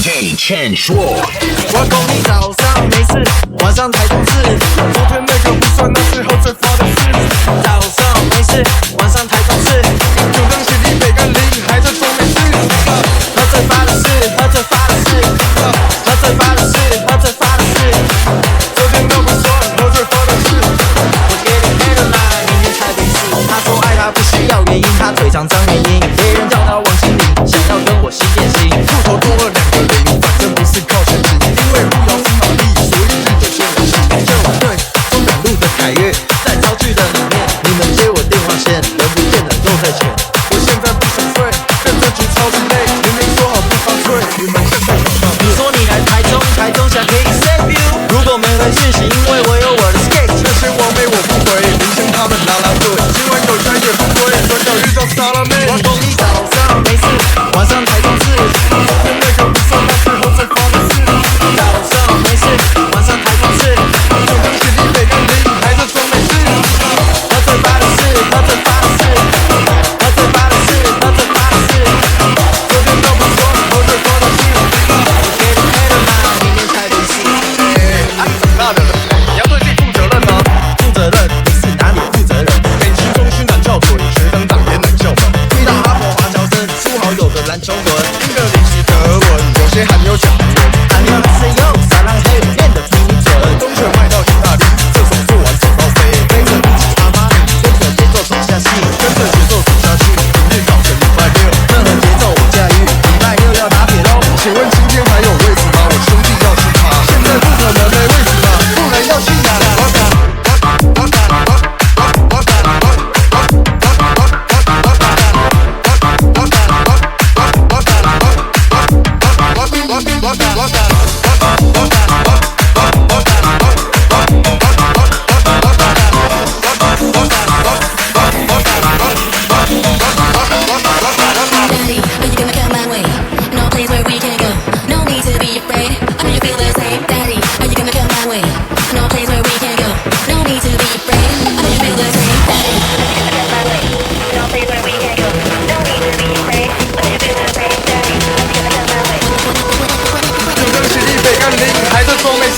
DJ 陈硕。我公你早上没事，晚上台中市。昨天那个不算，那是喝醉发的事。早上没事，晚上台中市。就当洗地北干零，还在装没事。喝醉发的事，喝醉发的事，喝醉发的事，喝醉发的事。昨天都不算，喝醉发的事。我给你黑了奶，明天才没事。他说爱他不需要原因，他腿长张原因，别人叫他王心凌，想要跟我心变心。户头多了2个零，反正不是靠现金，因为路遥知马力，所以日久见人心。这晚对中南路的凯越，在超巨的里面，你们接我电话线，人不见了又在钱。我现在不想睡，但这局超级累，明明说好不发脆，你们现在想到你说你来台中，台中想可以 save you， 如果没回讯息，因为我有我的 skate。那些网美我不回，明星他们拉拉队，今晚有家也不归，转角遇到沙拉妹。我公你早上没事，晚上台中市。昨天那个不算，那是喝醉发的事。早上没事，晚上台中市。就当洗地北干零，还在装没事。喝醉发的事，喝醉发的事，喝醉发的事，喝醉发的事。昨天都不算，喝醉发的事。我给你黑了奶，明天才没事。啊，你长大的人，你要对自己负责任啊！负责任？你是哪里的负责人？北区中心难翘腿，学生党也难叫门。遇到哈佛华侨生，书好友的篮球魂，英格林是德文，有些还没有讲完。还要谁用撒浪嘿练得精准？东拳卖到意大利，这手做完走到飞，背着一起阿玛尼，跟着节奏走下戏，跟着节奏走下去，频率搞成礼拜六，任何节奏我驾驭，礼拜六要打铁喽。请问今天还有位置吗？我兄弟要去爬，现在不可能没位置了，不然要去哪？还在装没事。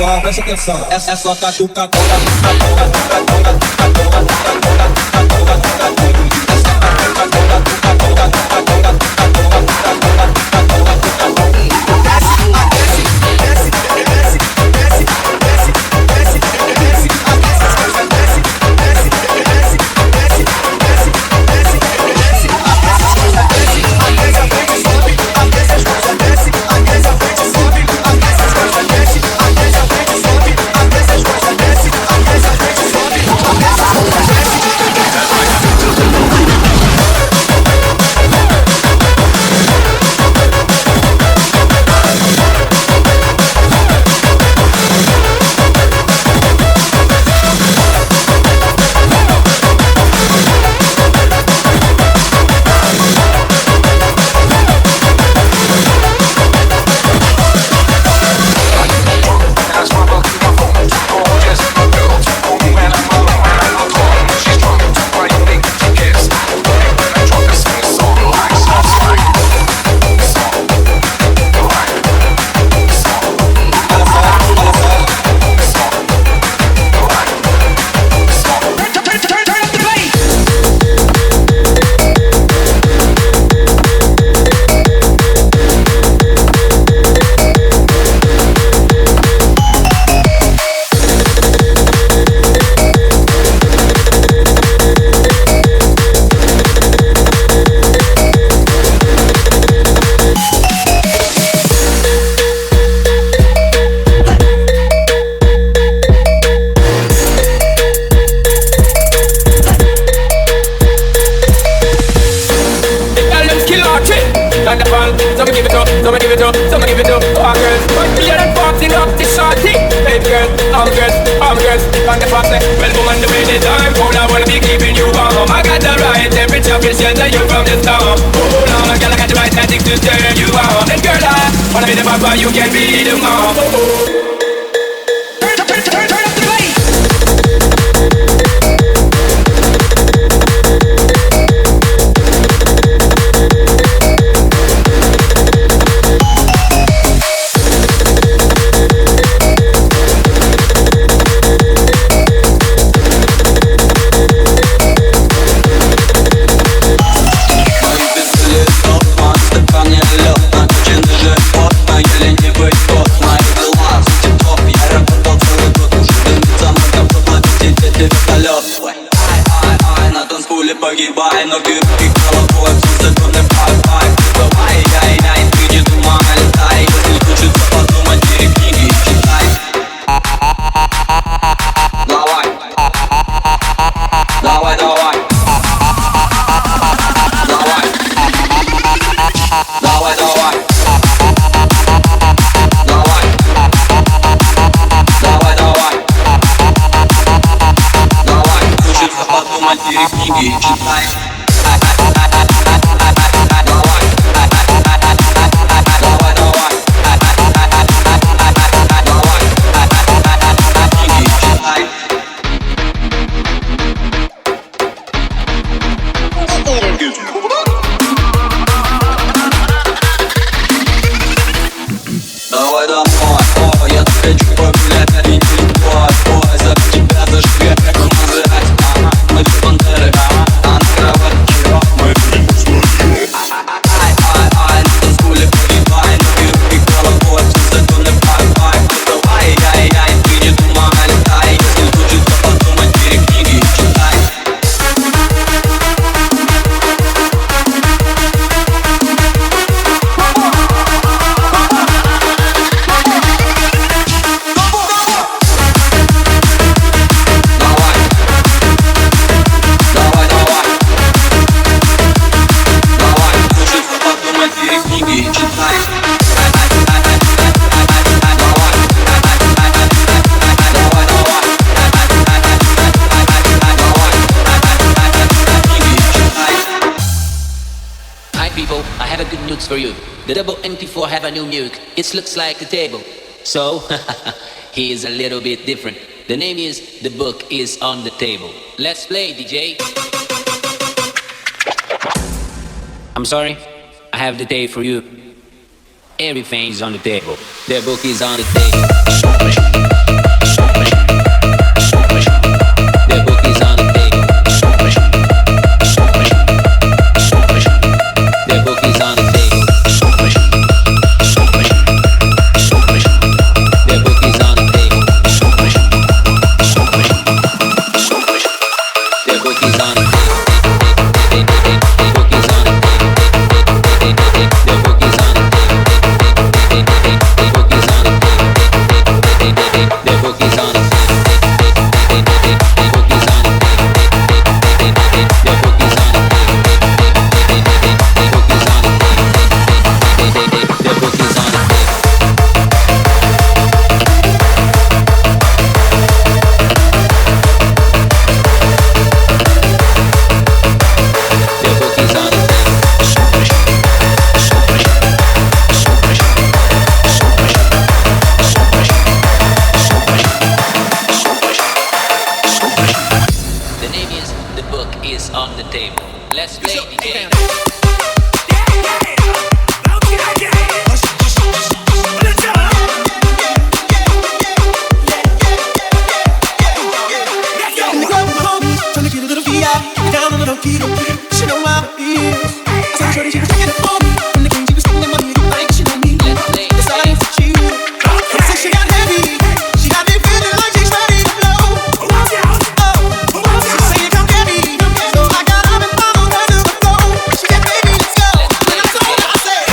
só, presta atenção. Essa só catuca. You can be the mom. Погибай, но кипки головой отсюда не пай-пай. Давай, яй-яй, ты не думай, летай. Если хочется подумать, бери книги и читай. Давай, давай, давай. Давай, давай, давай. Давай, давай, давай. Давай, хочется подумать, бери книги и читай. Давай домой, о, я хочу погулять на неделю. Ой, за тебя зажигай, как называть. Мы две бандеры, а на кровати чего? Мы ай, на танцполе погибай. Но руки головой, отсюда не пай-пай. Давай, яй-яй, ты не думай, летай. Если хочется подумать, бери книги и читай. People, I have a good news for you. The double NT4 have a new nuke. It looks like a table. So, he is a little bit different. The name is The Book is on the Table. Let's play, DJ. I'm sorry, I have the day for you. Everything is on the table. The book is on the table. table. Let's play DJ. Trying to get a little VI, down a little key. She know how it is. I saw shorty, she was taking it for me. From the game, she was spending that money like she know me. It's all ain't for you. So she got heavy. She got me feeling like she's ready to blow. Oh, she saying come get me. So I got up and followed her to the floor. She said, baby, let's go. And I told her, I said,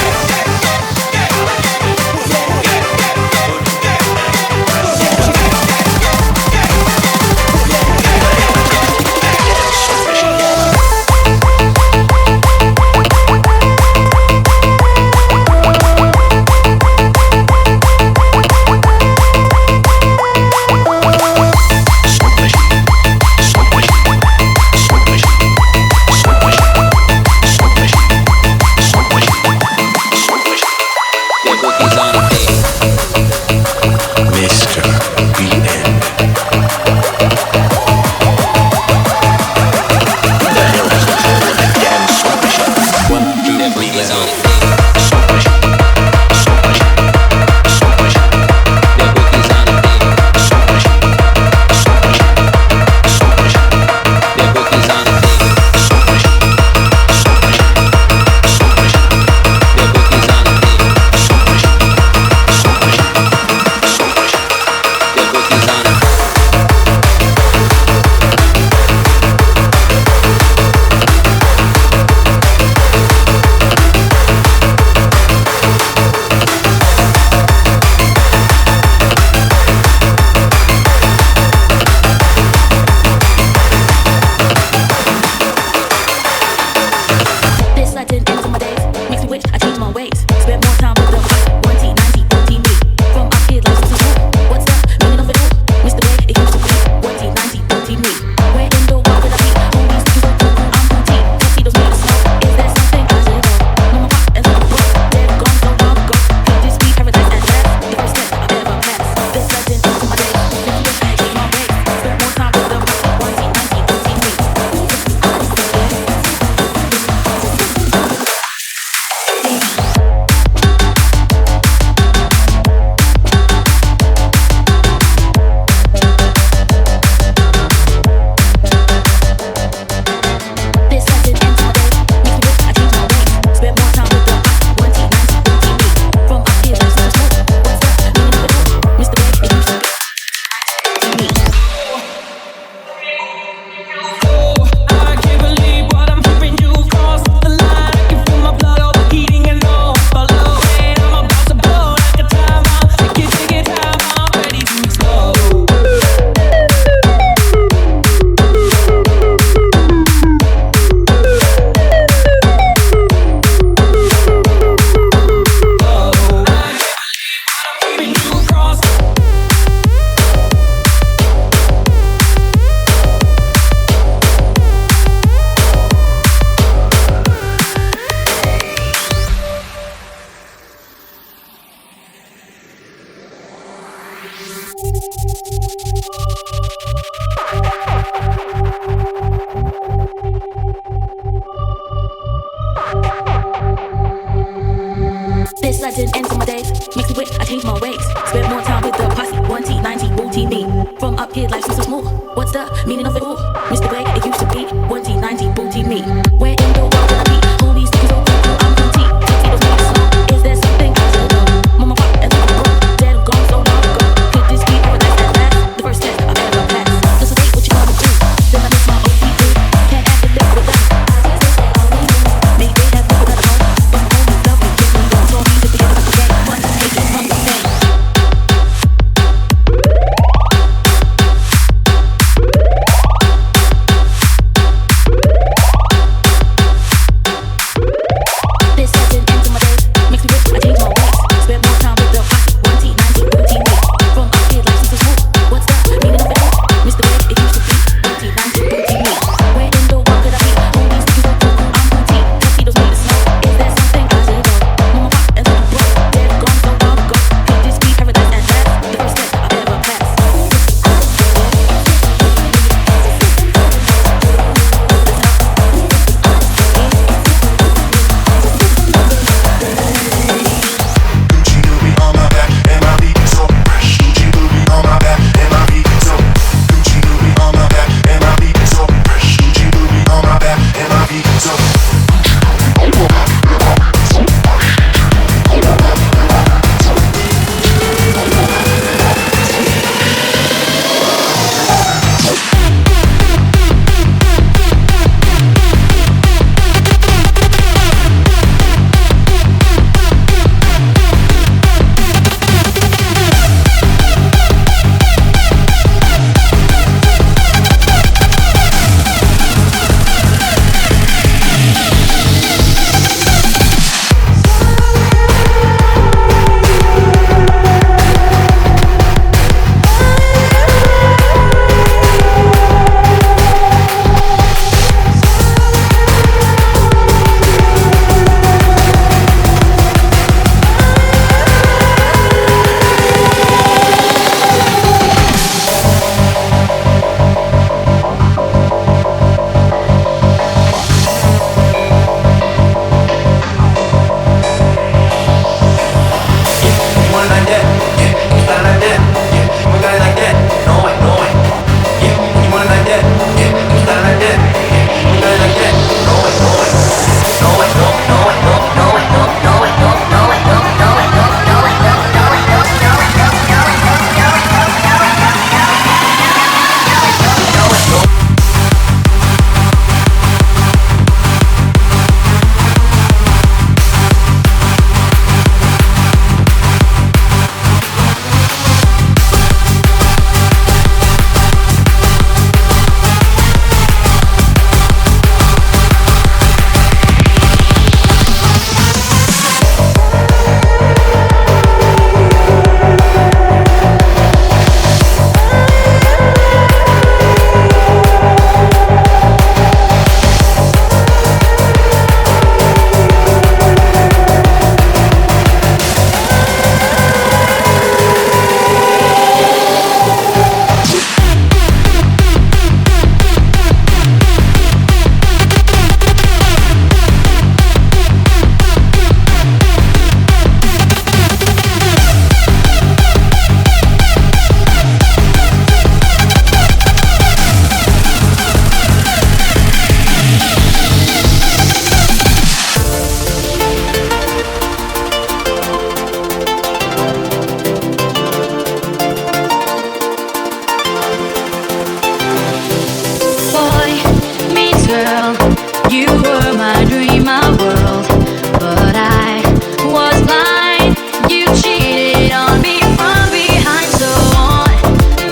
You were my dream, my world, but I was blind. You cheated on me from behind, so on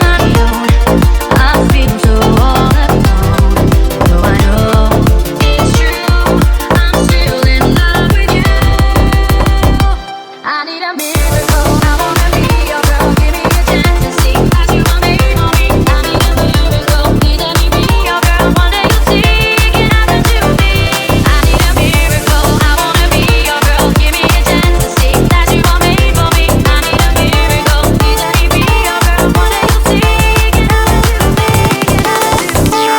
my own. I feel so all alone, though I know it's true. I'm still in love with you. I need a miracle. I wanna be your girl. Give me a chance to see that you are made for me. I need a miracle. Please let me be your girl. One day you'll see it can happen to me. I need a miracle. I wanna be your girl. Give me a chance to see that you are made for me. I need a miracle. Please let me be your girl. One day you'll see it can happen to me. Can happen to me.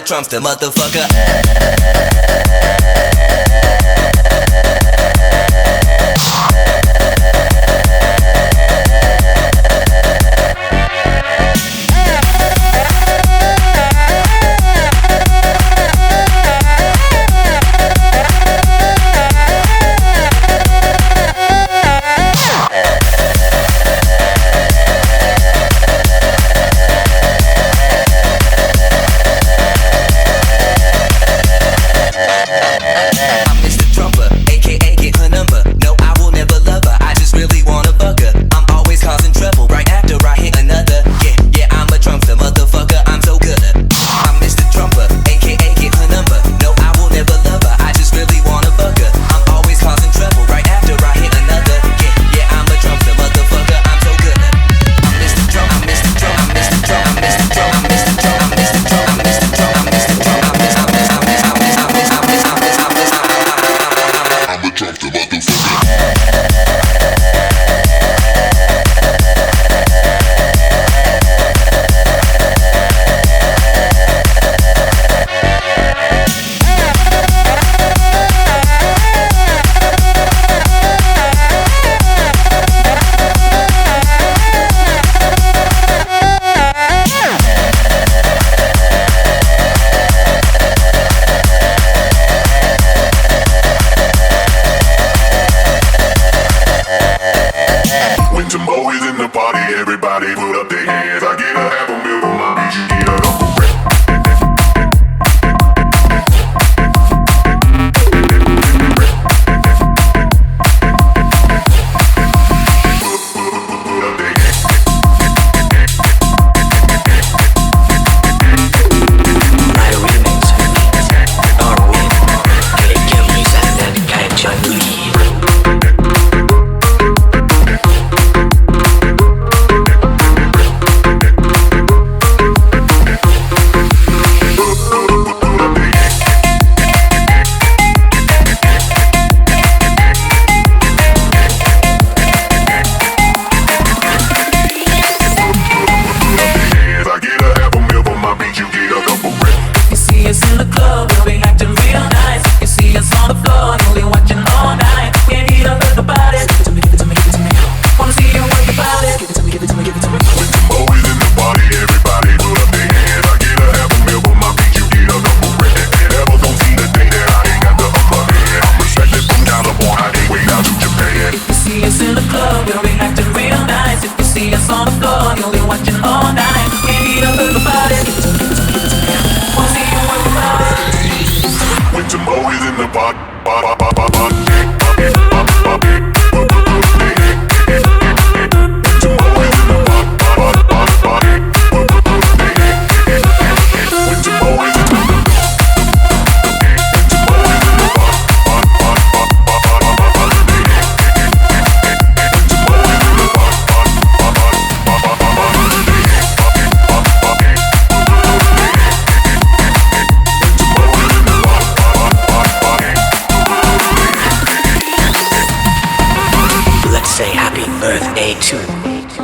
Trump's the motherfucker.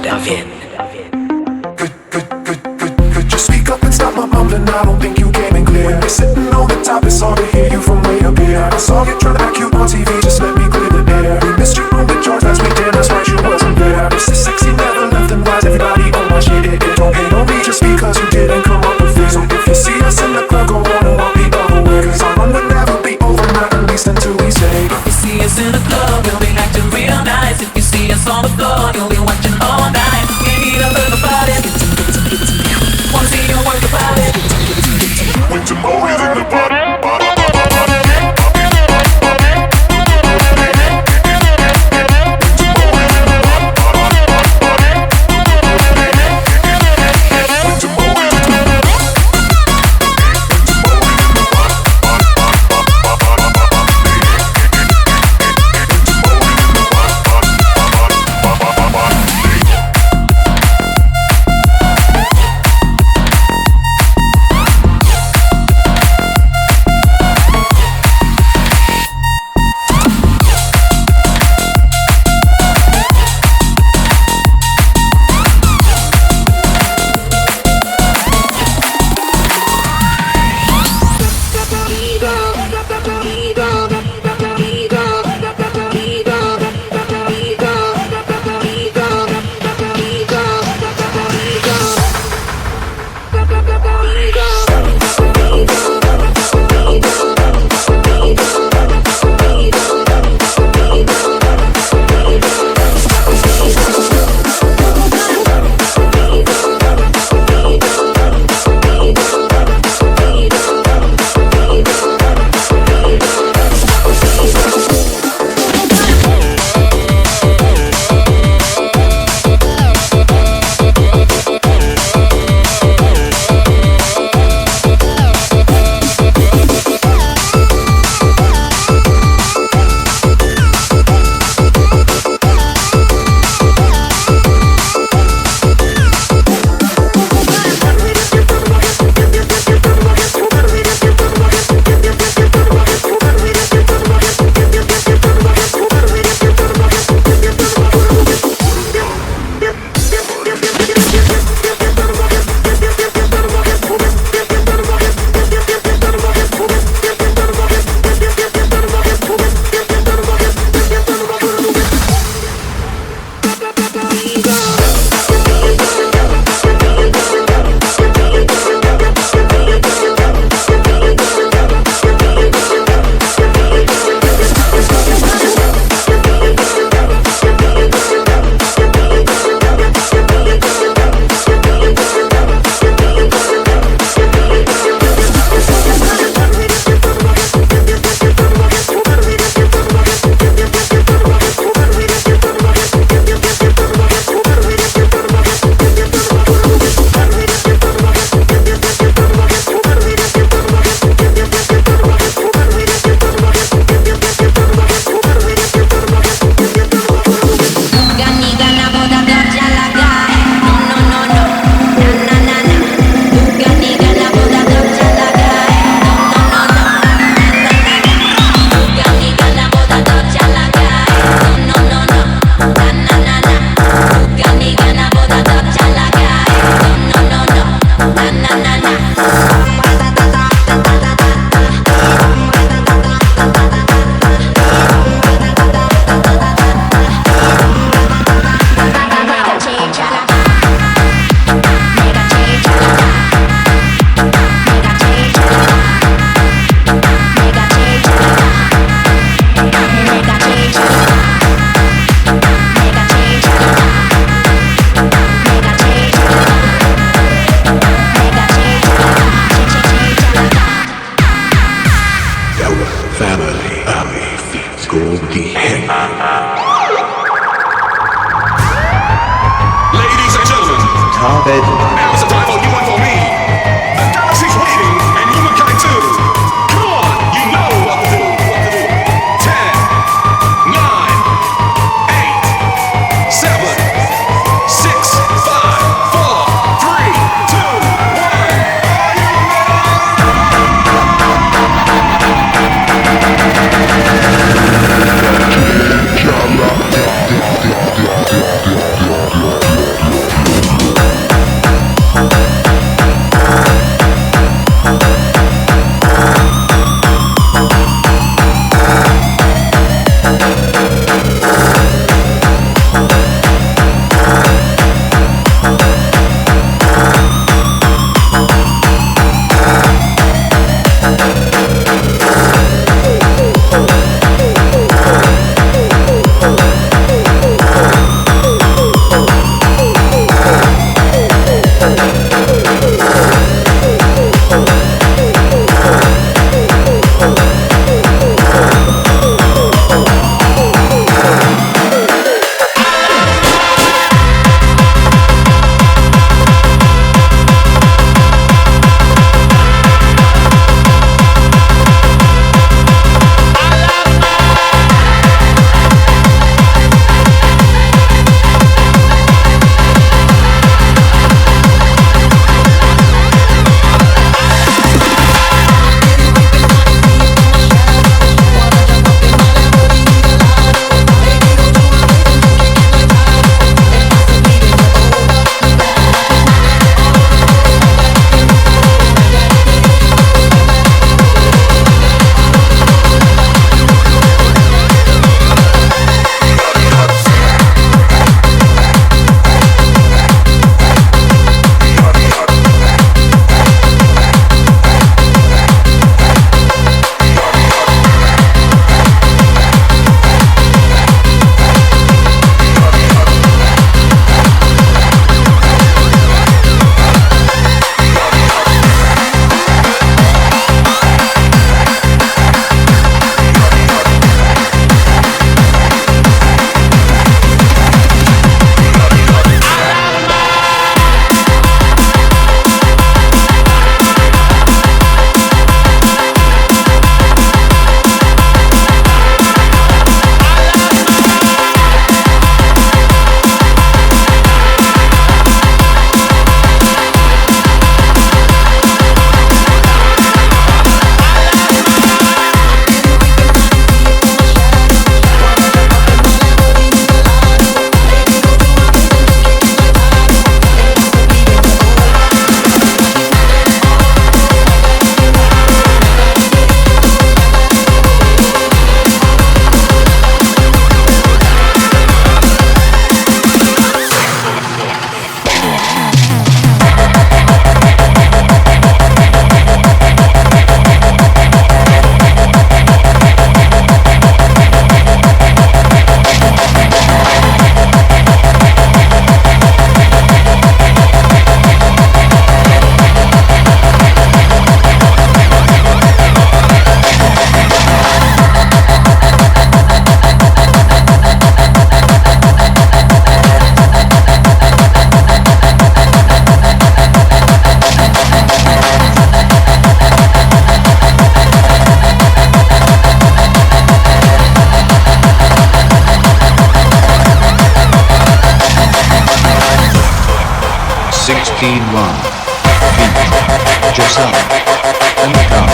bien. Could you speak up and stop my mumbling? I don't think you came in clear. We're sitting on the top, it's hard to hear you from way up here. I saw you trying to act cute on TV, just let me clear the air. We missed you on the charts last weekend, that's why you wasn't there. Mr. Sexy never left, and why's everybody on my shit? Don't hate on me just because you didn't come up with it. So if you see us in the club, go on and walk the other way. Cause our run will never be over, not at least until we say. If you see us in the club, you'll be acting real nice. If you see us on the floor, you'll be watching all night. Can't heat up the body. Wanna see you work your body. When tomorrow's in the party. Now it's a time for you and for me. The galaxy's waiting, and humankind too. Come on, you know what to do. 10, 9, 8, 7, 6, 5, 4, 3, 2, 1. 16-1. Beat. Giselle. And go.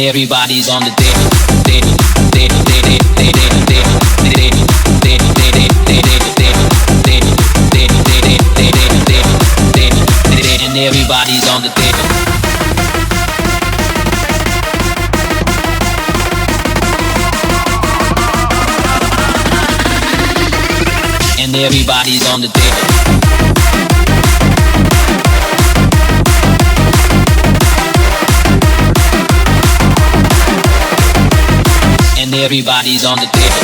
everybody's on the table, table, table, table, table, table, table, table, and everybody's on the table. And everybody's on the table. And everybody's on the table.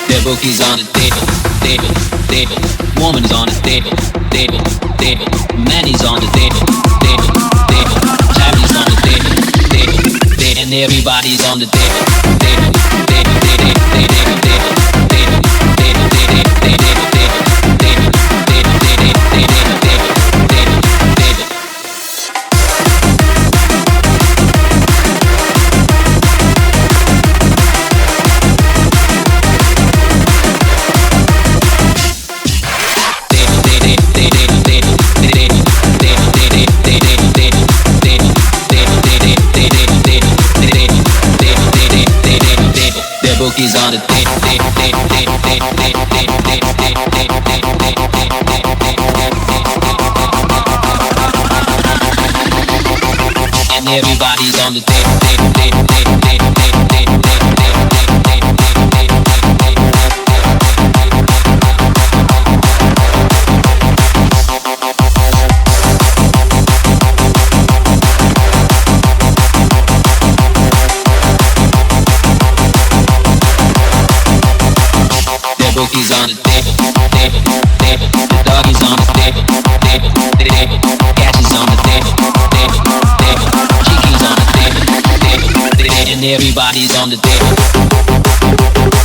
The book is on the table, table, table. Woman is on the table, table, table. Man is on the table, table, table. Child is on the table, table, table. And everybody's on the table, table, table, table, table, table, table, table, table, table, table. Book is on the table, and everybody's on the table. Book is on the table, table, table. The dog is on the table, table, table. Cash is on the table, table, table. Cheeky's on the table, table, table. And everybody's on the table.